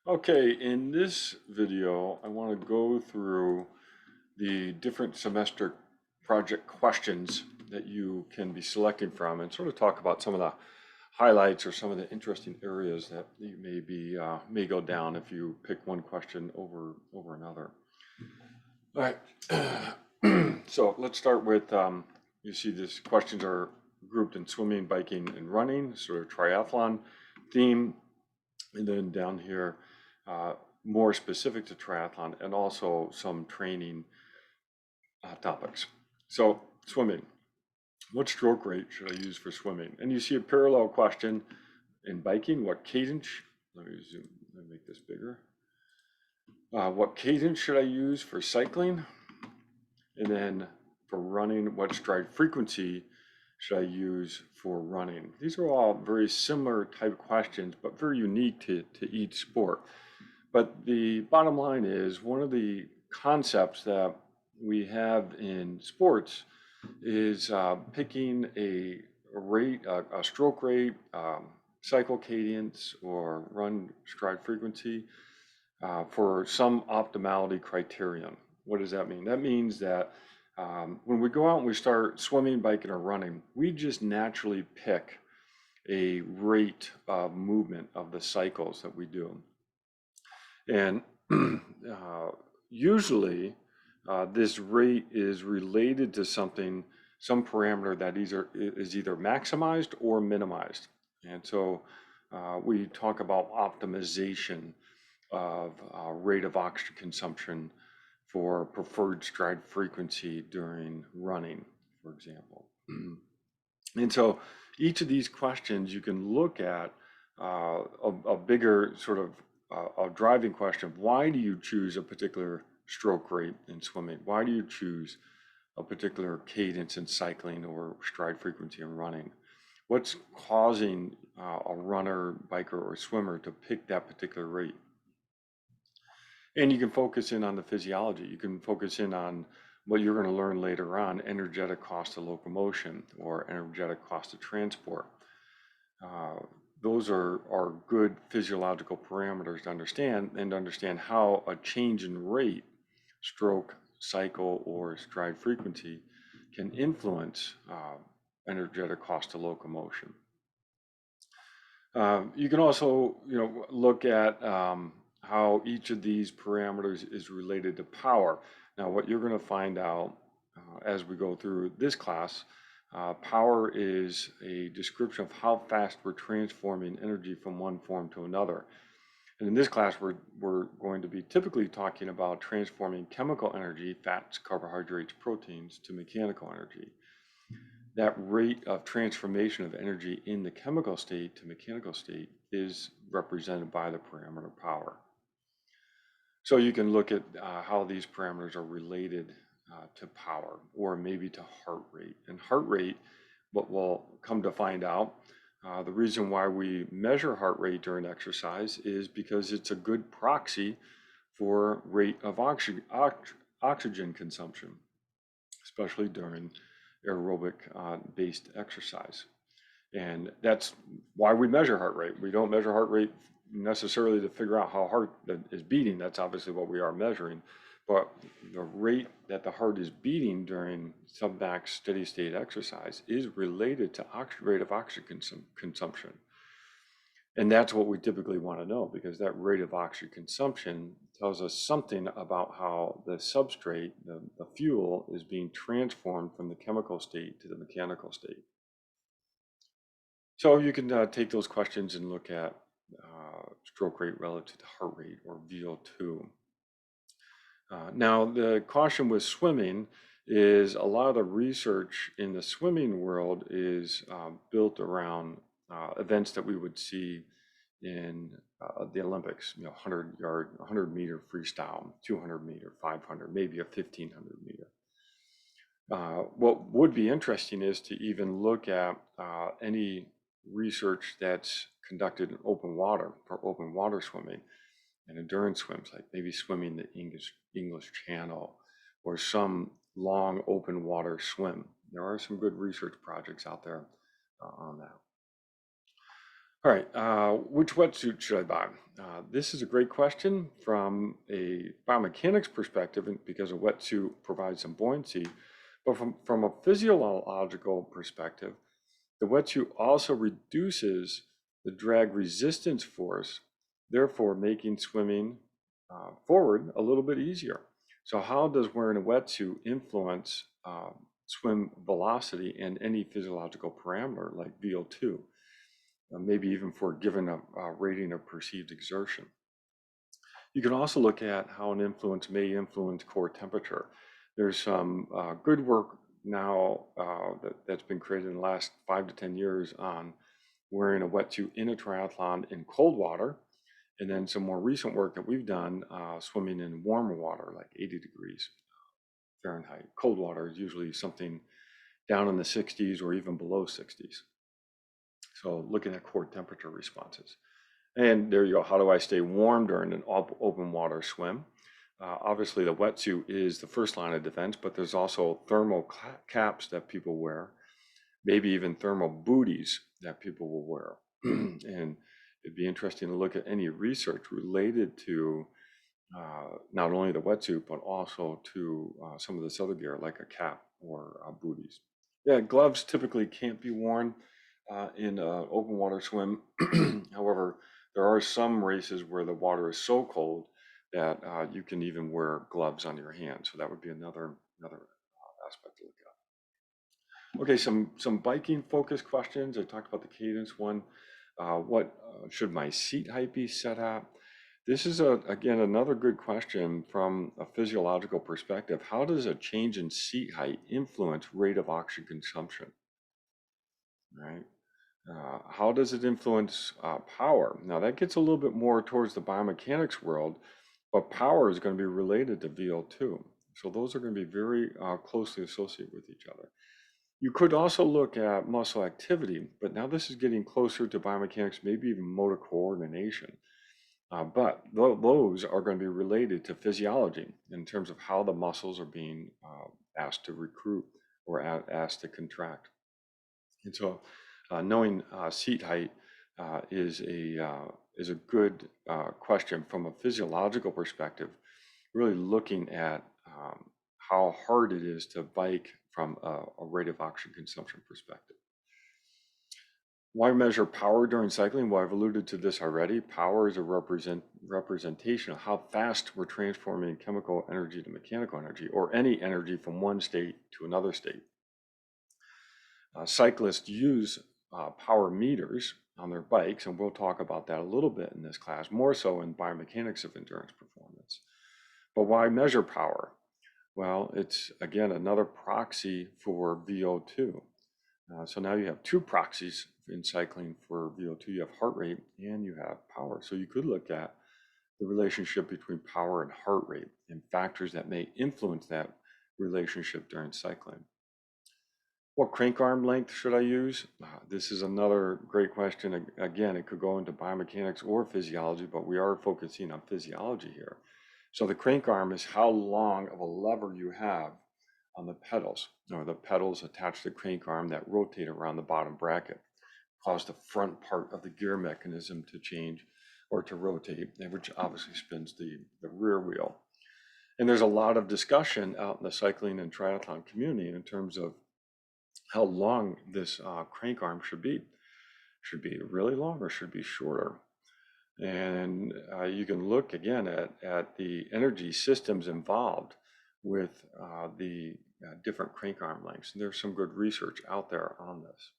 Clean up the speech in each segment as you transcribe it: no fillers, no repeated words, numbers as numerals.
Okay, in this video, I want to go through the different semester project questions that you can be selecting from and sort of talk about some of the highlights or some of the interesting areas that you may go down if you pick one question over another. All right, so let's start with, you see these questions are grouped in swimming, biking, and running, sort of triathlon theme. And then down here, uh, more specific to triathlon and also some training topics. So swimming, what stroke rate should I use for swimming? And you see a parallel question in biking, what cadence, let me zoom, let me make this bigger. What cadence should I use for cycling? And then for running, what stride frequency should I use for running? These are all very similar type questions, but very unique to each sport. But the bottom line is one of the concepts that we have in sports is picking a rate, a stroke rate, cycle cadence, or run stride frequency for some optimality criterion. What does that mean? That means that when we go out and we start swimming, biking, or running, we just naturally pick a rate of movement of the cycles that we do. And usually this rate is related to something, some parameter that is either maximized or minimized. And so we talk about optimization of rate of oxygen consumption for preferred stride frequency during running, for example. And so each of these questions you can look at a bigger sort of a driving question. Why do you choose a particular stroke rate in swimming? Why do you choose a particular cadence in cycling or stride frequency in running? What's causing a runner, biker, or swimmer to pick that particular rate? And you can focus in on the physiology. You can focus in on what you're going to learn later on, energetic cost of locomotion or energetic cost of transport. Uh, those are good physiological parameters to understand and understand how a change in rate, stroke, cycle, or stride frequency can influence energetic cost of locomotion. You can also, look at how each of these parameters is related to power. Now, what you're going to find out as we go through this class, power is a description of how fast we're transforming energy from one form to another. And in this class, we're going to be typically talking about transforming chemical energy, fats, carbohydrates, proteins, to mechanical energy. That rate of transformation of energy in the chemical state to mechanical state is represented by the parameter power. So you can look at how these parameters are related to power or maybe to heart rate. And heart rate, what we'll come to find out, the reason why we measure heart rate during exercise is because it's a good proxy for rate of oxygen consumption, especially during aerobic based exercise. And that's why we measure heart rate. We don't measure heart rate necessarily to figure out how heart is beating. That's obviously what we are measuring. But the rate that the heart is beating during submax steady state exercise is related to rate of oxygen consumption. And that's what we typically want to know, because that rate of oxygen consumption tells us something about how the substrate, the fuel, is being transformed from the chemical state to the mechanical state. So you can take those questions and look at stroke rate relative to heart rate, or VO2. Now, the caution with swimming is a lot of the research in the swimming world is built around events that we would see in the Olympics, 100-meter freestyle, 200-meter, 500, maybe a 1500-meter. What would be interesting is to even look at any research that's conducted in open water, for open water swimming and endurance swims, like maybe swimming the English Channel or some long open water swim. There are some good research projects out there on that. All right, which wetsuit should I buy? This is a great question from a biomechanics perspective because a wetsuit provides some buoyancy, but from a physiological perspective, the wetsuit also reduces the drag resistance force, therefore making swimming forward a little bit easier. So how does wearing a wetsuit influence swim velocity and any physiological parameter like VO2? Maybe even for given a rating of perceived exertion. You can also look at how an influence may influence core temperature. There's some good work now that's been created in the last 5 to 10 years on wearing a wetsuit in a triathlon in cold water, and then some more recent work that we've done swimming in warmer water, like 80 degrees Fahrenheit. Cold water is usually something down in the 60s or even below 60s. So looking at core temperature responses. And there you go. How do I stay warm during an open water swim? Obviously, the wetsuit is the first line of defense, but there's also thermal caps that people wear, maybe even thermal booties that people will wear. And it'd be interesting to look at any research related to not only the wetsuit, but also to some of this other gear, like a cap or booties. Yeah, gloves typically can't be worn in an open water swim. However, there are some races where the water is so cold that you can even wear gloves on your hands. So that would be another aspect to look at. Okay, some biking focused questions. I talked about the cadence one. What should my seat height be set at? This is again another good question from a physiological perspective. How does a change in seat height influence rate of oxygen consumption? Right? How does it influence power? Now that gets a little bit more towards the biomechanics world, but power is going to be related to VO2. So those are going to be very closely associated with each other. You could also look at muscle activity, but now this is getting closer to biomechanics, maybe even motor coordination. But those are going to be related to physiology in terms of how the muscles are being asked to recruit or asked to contract. And so knowing seat height is a good question from a physiological perspective, really looking at how hard it is to bike from a rate of oxygen consumption perspective. Why measure power during cycling? Well, I've alluded to this already. Power is a representation of how fast we're transforming chemical energy to mechanical energy, or any energy from one state to another state. Cyclists use power meters on their bikes, and we'll talk about that a little bit in this class, more so in biomechanics of endurance performance. But why measure power? Well, it's again another proxy for VO2. So now you have two proxies in cycling for VO2. You have heart rate and you have power. So you could look at the relationship between power and heart rate and factors that may influence that relationship during cycling. What crank arm length should I use? This is another great question. Again, it could go into biomechanics or physiology, but we are focusing on physiology here. So the crank arm is how long of a lever you have on the pedals, or the pedals attached to the crank arm that rotate around the bottom bracket, cause the front part of the gear mechanism to change or to rotate, which obviously spins the rear wheel. And there's a lot of discussion out in the cycling and triathlon community in terms of how long this crank arm should be. Should be really long or should be shorter? And you can look again at the energy systems involved with the different crank arm lengths. And there's some good research out there on this.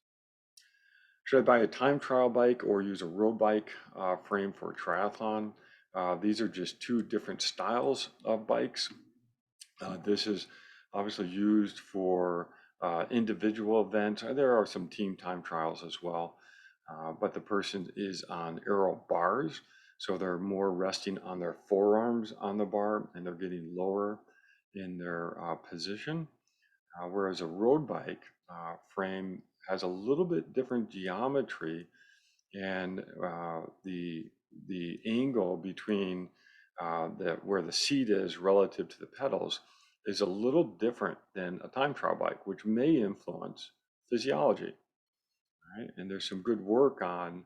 Should I buy a time trial bike or use a road bike frame for a triathlon? These are just two different styles of bikes. This is obviously used for individual events. There are some team time trials as well, but the person is on aero bars, so they're more resting on their forearms on the bar and they're getting lower in their position. Whereas a road bike frame has a little bit different geometry, and the angle between where the seat is relative to the pedals is a little different than a time trial bike, which may influence physiology. Right? And there's some good work on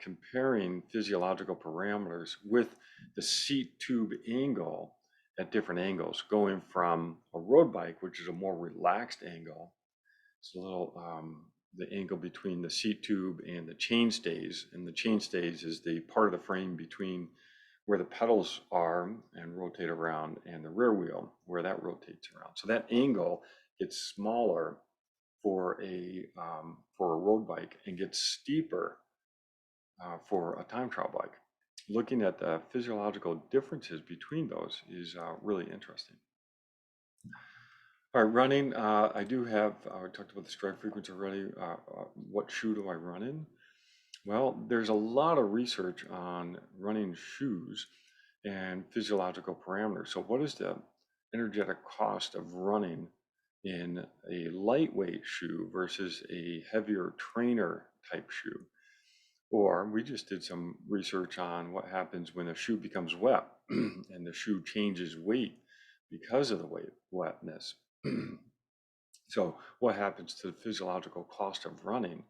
comparing physiological parameters with the seat tube angle at different angles, going from a road bike, which is a more relaxed angle. It's a little, the angle between the seat tube and the chain stays. And the chain stays is the part of the frame between where the pedals are and rotate around and the rear wheel where that rotates around. So that angle gets smaller for a road bike and gets steeper for a time trial bike. Looking at the physiological differences between those is really interesting. All right, running, I do have, we talked about the strike frequency already. What shoe do I run in? Well, there's a lot of research on running shoes and physiological parameters. So what is the energetic cost of running in a lightweight shoe versus a heavier trainer type shoe? Or we just did some research on what happens when a shoe becomes wet and the shoe changes weight because of the wetness. So what happens to the physiological cost of running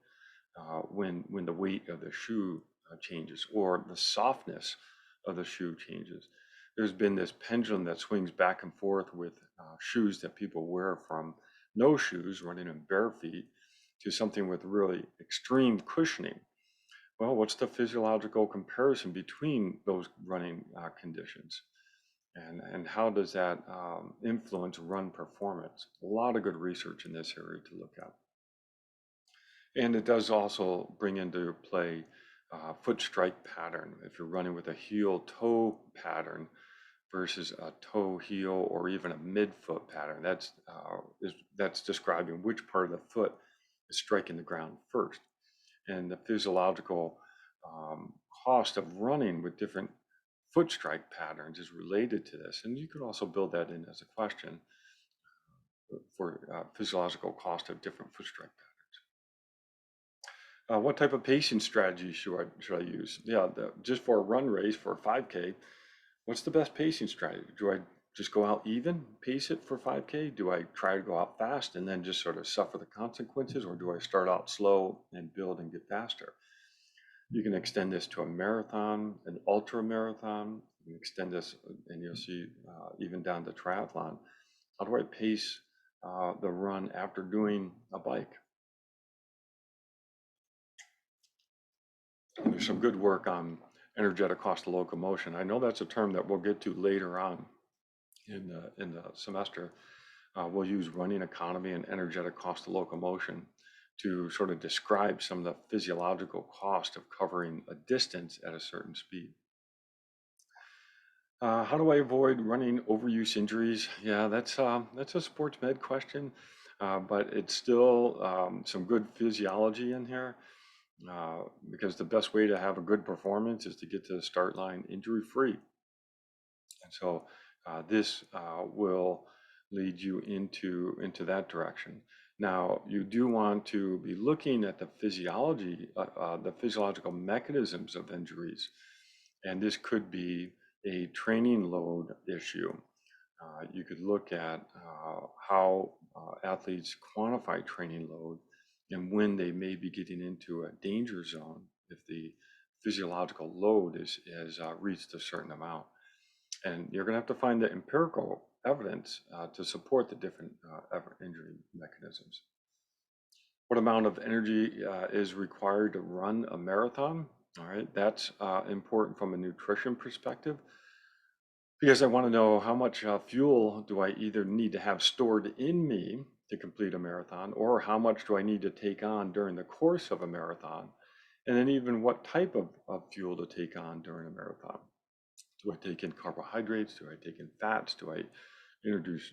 when the weight of the shoe changes or the softness of the shoe changes? There's been this pendulum that swings back and forth with shoes that people wear, from no shoes, running in bare feet, to something with really extreme cushioning. Well, what's the physiological comparison between those running conditions? And how does that influence run performance? A lot of good research in this area to look at. And it does also bring into play foot strike pattern. If you're running with a heel toe pattern versus a toe heel or even a midfoot pattern, that's describing which part of the foot is striking the ground first. And the physiological cost of running with different foot strike patterns is related to this. And you could also build that in as a question for physiological cost of different foot strike patterns. What type of pacing strategy should I use? Yeah, just for a run race for a 5K, what's the best pacing strategy? Do I just go out even, pace it for 5K? Do I try to go out fast and then just sort of suffer the consequences? Or do I start out slow and build and get faster? You can extend this to a marathon, an ultra marathon. You can extend this, and you'll see even down to triathlon. How do I pace the run after doing a bike? And there's some good work on energetic cost of locomotion. I know that's a term that we'll get to later on in the semester. We'll use running economy and energetic cost of locomotion to sort of describe some of the physiological cost of covering a distance at a certain speed. How do I avoid running overuse injuries? Yeah, that's a sports med question, but it's still some good physiology in here, because the best way to have a good performance is to get to the start line injury free. And so this will lead you into that direction. Now, you do want to be looking at the physiology, the physiological mechanisms of injuries, and this could be a training load issue. You could look at how athletes quantify training load and when they may be getting into a danger zone if the physiological load is reached a certain amount. And you're going to have to find the empirical evidence to support the different injury mechanisms. What amount of energy is required to run a marathon? All right, that's important from a nutrition perspective, because I want to know how much fuel do I either need to have stored in me to complete a marathon, or how much do I need to take on during the course of a marathon, and then even what type of fuel to take on during a marathon. Do I take in carbohydrates? Do I take in fats? Do I introduce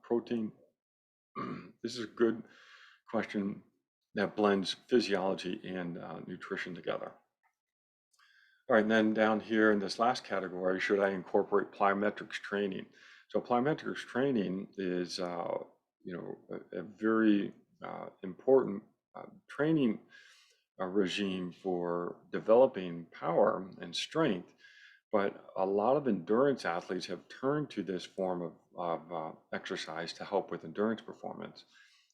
protein? This is a good question that blends physiology and nutrition together. All right, and then down here in this last category, should I incorporate plyometrics training? So plyometrics training is, a very important training regime for developing power and strength. But a lot of endurance athletes have turned to this form of exercise to help with endurance performance.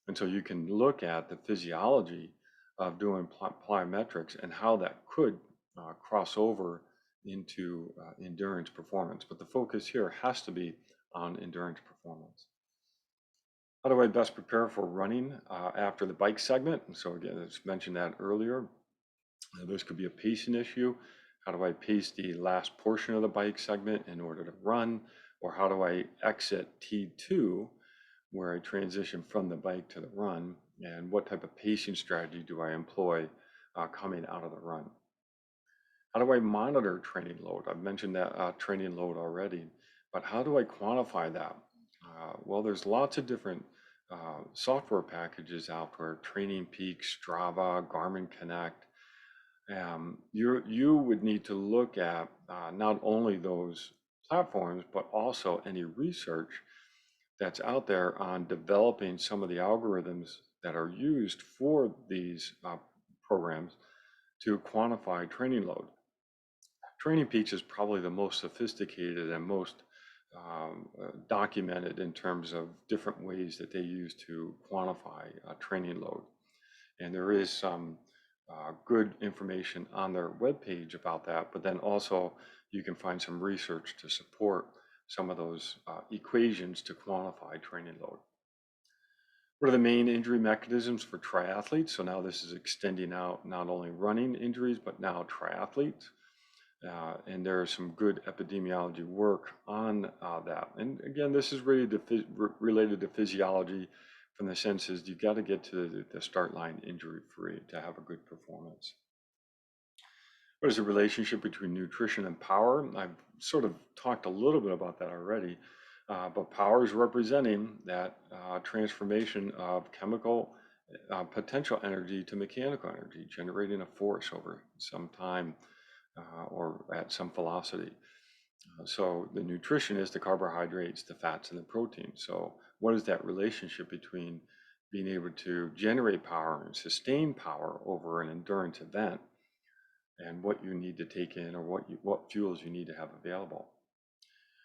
And so you can look at the physiology of doing plyometrics and how that could cross over into endurance performance. But the focus here has to be on endurance performance. How do I best prepare for running after the bike segment? And so again, as mentioned that earlier, this could be a pacing issue. How do I pace the last portion of the bike segment in order to run? Or how do I exit T2 where I transition from the bike to the run? And what type of pacing strategy do I employ coming out of the run? How do I monitor training load? I've mentioned that training load already, but how do I quantify that? Well, there's lots of different software packages out there, Training Peak, Strava, Garmin Connect. You would need to look at not only those platforms, but also any research that's out there on developing some of the algorithms that are used for these programs to quantify training load. Training Peaks is probably the most sophisticated and most documented in terms of different ways that they use to quantify training load. And there is some good information on their webpage about that, but then also you can find some research to support some of those equations to quantify training load. What are the main injury mechanisms for triathletes? So now this is extending out not only running injuries, but now triathletes. And there is some good epidemiology work on that. And again, this is really related to physiology from the sense is you've got to get to the start line injury-free to have a good performance. What is the relationship between nutrition and power? I've sort of talked a little bit about that already, but power is representing that transformation of chemical potential energy to mechanical energy, generating a force over some time or at some velocity. So the nutrition is the carbohydrates, the fats, and the protein. So what is that relationship between being able to generate power and sustain power over an endurance event and what you need to take in or what fuels you need to have available?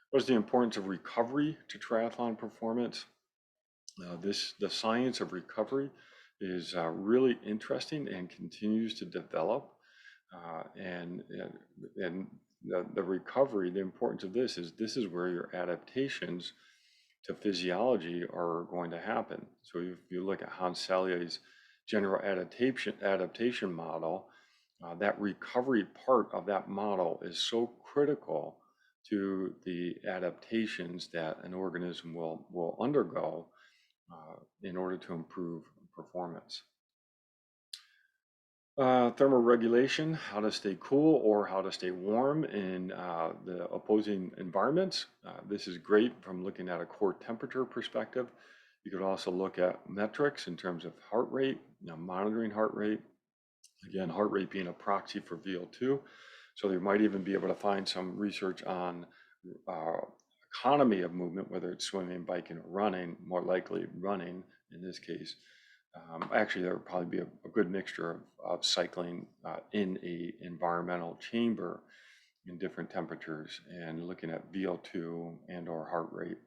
What is the importance of recovery to triathlon performance? The science of recovery is really interesting and continues to develop. And the recovery, the importance of this is where your adaptations to physiology are going to happen. So if you look at Hans Selye's general adaptation model, that recovery part of that model is so critical to the adaptations that an organism will undergo in order to improve performance. Thermoregulation, how to stay cool or how to stay warm in the opposing environments. This is great from looking at a core temperature perspective. You could also look at metrics in terms of heart rate, monitoring heart rate. Again, heart rate being a proxy for VO2. So you might even be able to find some research on economy of movement, whether it's swimming, biking, or running, more likely running in this case. Actually, there would probably be a good mixture of cycling in a environmental chamber in different temperatures and looking at VO2 and or heart rate,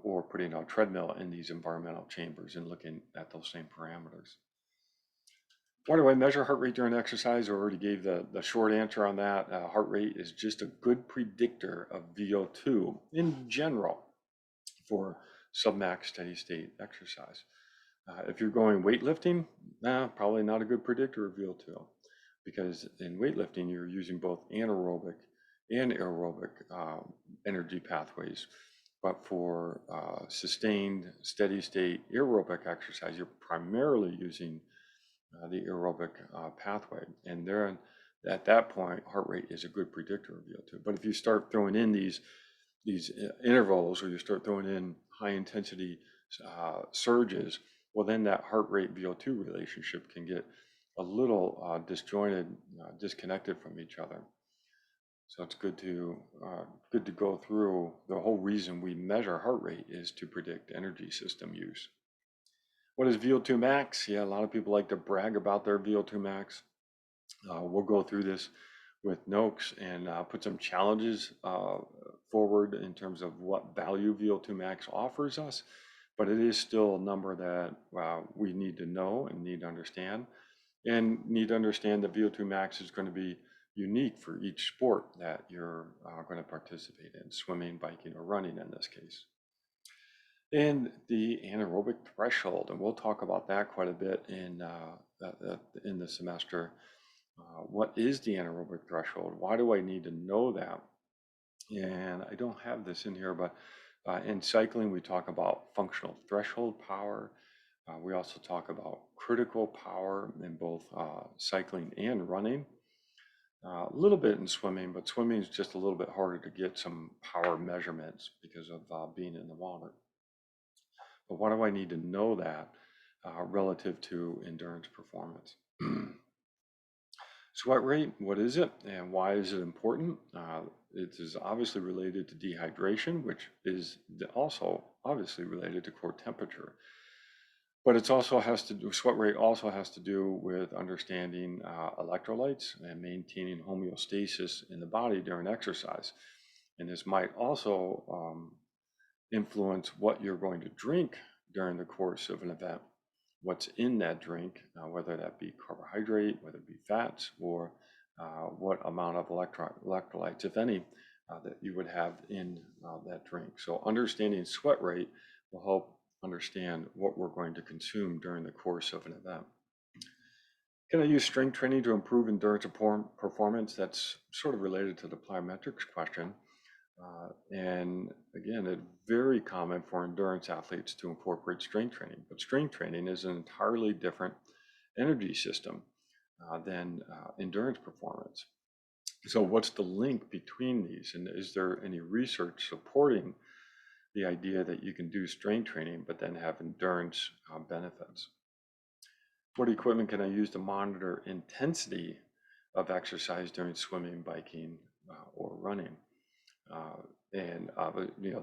or putting a treadmill in these environmental chambers and looking at those same parameters. Why do I measure heart rate during exercise? I already gave the short answer on that. Heart rate is just a good predictor of VO2 in general for submax steady state exercise. If you're going weightlifting, probably not a good predictor of VO2 because in weightlifting, you're using both anaerobic and aerobic energy pathways. But for sustained steady state aerobic exercise, you're primarily using the aerobic pathway. And there, at that point, heart rate is a good predictor of VO2. But if you start throwing in these intervals or you start throwing in high intensity surges, well, then that heart rate VO2 relationship can get a little disjointed, disconnected from each other. So it's good to go through. The whole reason we measure heart rate is to predict energy system use. What is VO2 max? Yeah, a lot of people like to brag about their VO2 max. We'll go through this with Noakes and put some challenges forward in terms of what value VO2 max offers us. But it is still a number that we need to know and need to understand. and need to understand that VO2 max is going to be unique for each sport that you're going to participate in, swimming, biking, or running in this case. And the anaerobic threshold, and we'll talk about that quite a bit in the semester. What is the anaerobic threshold? Why do I need to know that? And I don't have this in here, but in cycling, we talk about functional threshold power. We also talk about critical power in both cycling and running. A little bit in swimming, but swimming is just a little bit harder to get some power measurements because of being in the water. But why do I need to know that relative to endurance performance? Sweat rate, what is it and why is it important? It is obviously related to dehydration, which is also obviously related to core temperature. But it's also has to do, sweat rate also has to do with understanding electrolytes and maintaining homeostasis in the body during exercise. And this might also influence what you're going to drink during the course of an event, what's in that drink, whether that be carbohydrate, whether it be fats, or what amount of electrolytes, if any, that you would have in that drink. So understanding sweat rate will help understand what we're going to consume during the course of an event. Can I use strength training to improve endurance performance? That's sort of related to the plyometrics question. And again, it's very common for endurance athletes to incorporate strength training, but strength training is an entirely different energy system than endurance performance. So what's the link between these? And is there any research supporting the idea that you can do strength training, but then have endurance benefits? What equipment can I use to monitor intensity of exercise during swimming, biking, or running?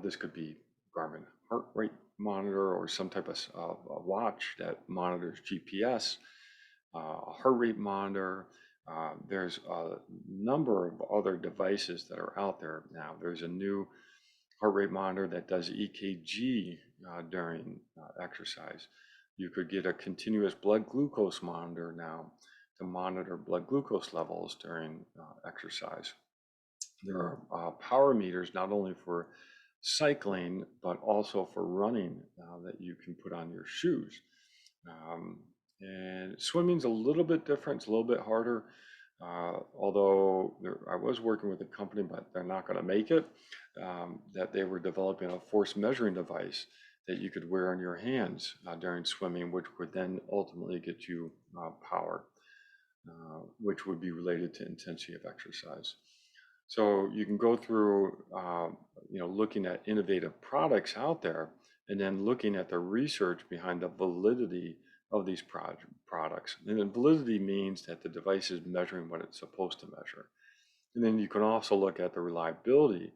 This could be Garmin heart rate monitor or some type of a watch that monitors GPS, a heart rate monitor. There's a number of other devices that are out there now. There's a new heart rate monitor that does EKG during exercise. You could get a continuous blood glucose monitor now to monitor blood glucose levels during exercise. There are power meters not only for cycling, but also for running that you can put on your shoes. And swimming's a little bit different, it's a little bit harder. Although I was working with a company, but they're not going to make it, that they were developing a force measuring device that you could wear on your hands during swimming, which would then ultimately get you power, which would be related to intensity of exercise. So you can go through, looking at innovative products out there and then looking at the research behind the validity of these products. And then validity means that the device is measuring what it's supposed to measure. And then you can also look at the reliability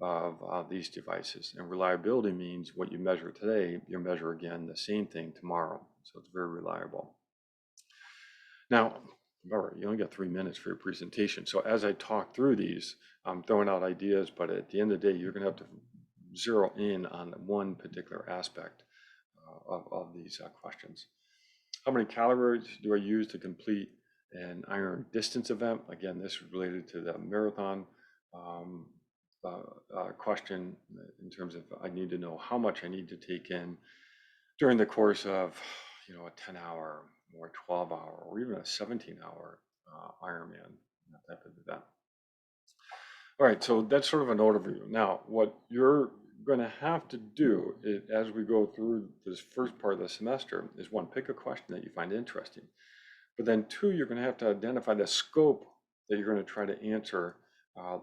of these devices. And reliability means what you measure today, you measure again the same thing tomorrow. So it's very reliable. Now, remember, you only got 3 minutes for your presentation. So as I talk through these, I'm throwing out ideas, but at the end of the day, you're going to have to zero in on one particular aspect of these questions. How many calories do I use to complete an iron distance event? Again, this is related to the marathon question in terms of I need to know how much I need to take in during the course of a 10-hour or 12-hour or even a 17-hour Ironman, that type of event. All right, so that's sort of an overview. Now, what you're going to have to do as we go through this first part of the semester is one, pick a question that you find interesting. But then two, you're going to have to identify the scope that you're going to try to answer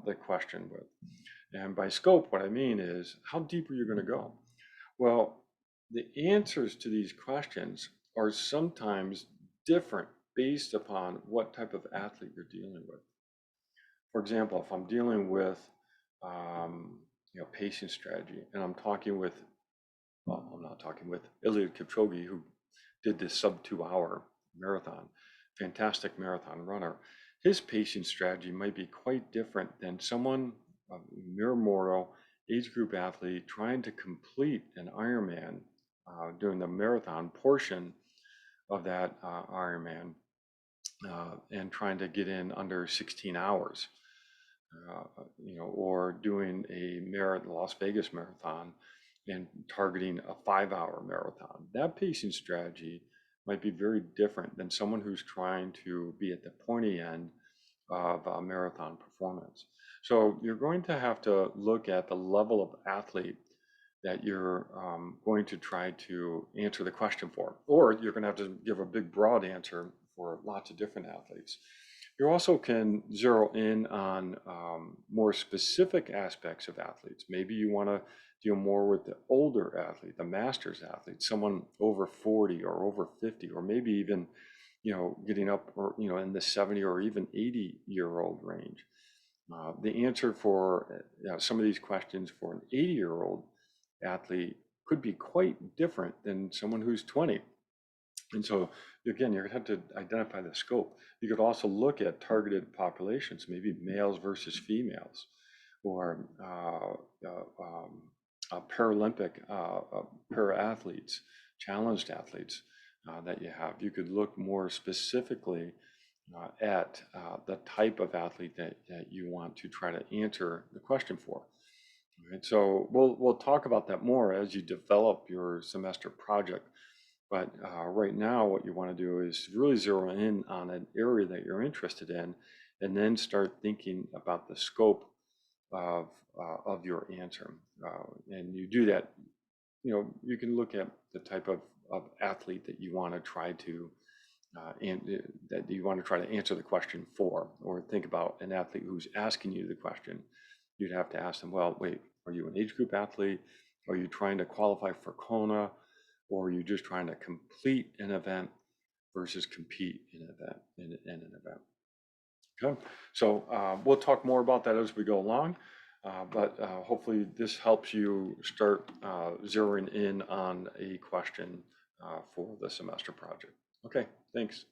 the question with. And by scope, what I mean is how deep are you going to go? Well, the answers to these questions are sometimes different based upon what type of athlete you're dealing with. For example, if I'm dealing with pacing strategy, and I'm talking with, I'm not talking with Eliud Kipchoge, who did this sub 2-hour marathon, fantastic marathon runner. His pacing strategy might be quite different than someone, a mere mortal, age group athlete trying to complete an Ironman during the marathon portion of that Ironman. and trying to get in under 16 hours, or doing a marathon, Las Vegas marathon, and targeting a 5-hour marathon. That pacing strategy might be very different than someone who's trying to be at the pointy end of marathon performance. So you're going to have to look at the level of athlete that you're going to try to answer the question for, or you're going to have to give a big broad answer for lots of different athletes. You also can zero in on more specific aspects of athletes. Maybe you want to deal more with the older athlete, the masters athlete, someone over 40 or over 50, or maybe even, getting up or, in the 70 or even 80-year-old range. The answer for some of these questions for an 80-year-old athlete could be quite different than someone who's 20. And so, again, you're going to have to identify the scope. You could also look at targeted populations, maybe males versus females, or Paralympic para-athletes, challenged athletes that you have. You could look more specifically at the type of athlete that you want to try to answer the question for. Right? So we'll talk about that more as you develop your semester project. But right now, what you want to do is really zero in on an area that you're interested in, and then start thinking about the scope of your answer. And you do that, you can look at the type of athlete that you want to try to that you want to try to answer the question for, or think about an athlete who's asking you the question. You'd have to ask them, well, wait, are you an age group athlete? Are you trying to qualify for Kona? Or are you just trying to complete an event versus compete in an event? Okay, so we'll talk more about that as we go along, but hopefully this helps you start zeroing in on a question for the semester project. Okay, thanks.